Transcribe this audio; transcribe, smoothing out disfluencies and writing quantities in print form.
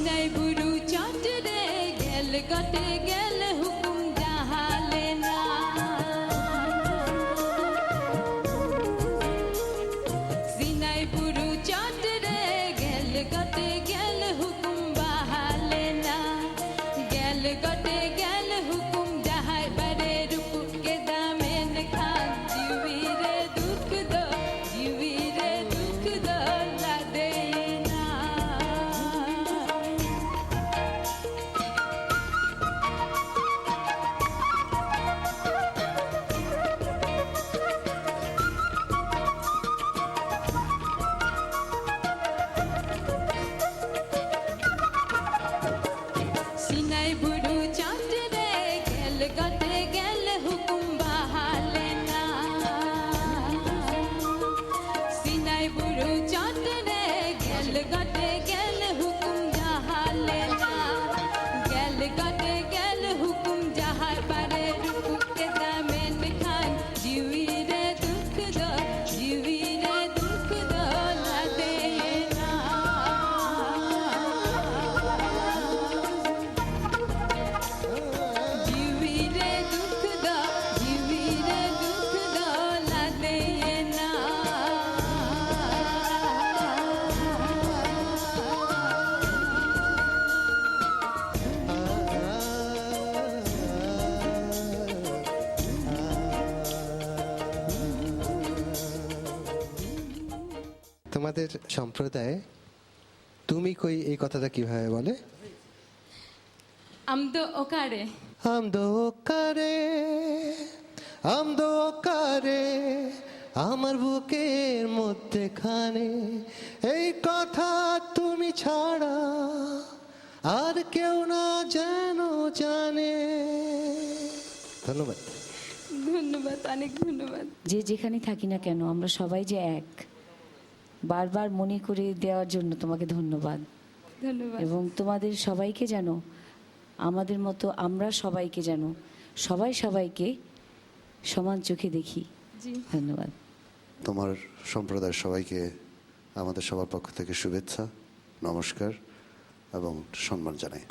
Sinai বুড়ু চটরে গেল গটে গেল হুকুম জাহালে না সিনাই বুড়ু চটরে গেল গটে গেল হুকুম বাহালে না গেল গটে গেল হুকুম জাহাই বরে রূপ के दामन खान जीवी रे दुख दो ला दे ना সিনাই বুড়ু চটরে গেল গটে গেল হুকুম বাহালে না সিনাই বুড়ু চটরে গেল গটে গেল হুকুম জাহালে না গেল গটে গেল হুকুম জাহার পারে রূপ के दामन खान जीवी रे दुख दो ला दे ना जीवी रे दुख दो ला दे ना তোমাদের সম্প্রদায়ে তুমি কই এই কথাটা কিভাবে বলে? আমদো ওকারে আমদো কারে আমার বুকের মধ্যে খানে এই কথা তুমি ছাড়া আর কেউ না যেন জানে। ধন্যবাদ। ধন্যবাদ, অনেক ধন্যবাদ। যে যেখানে থাকি না কেন আমরা সবাই যে এক, বারবার মনে করে দেওয়ার জন্য তোমাকে ধন্যবাদ। ধন্যবাদ। এবং তোমাদের সবাইকে যেন আমাদের মতো আমরা সবাইকে যেন সবাইকে সমান চোখে দেখি। জি ধন্যবাদ। তোমার সম্প্রদায়ের সবাইকে আমাদের সবার পক্ষ থেকে শুভেচ্ছা, নমস্কার এবং সম্মান জানাই।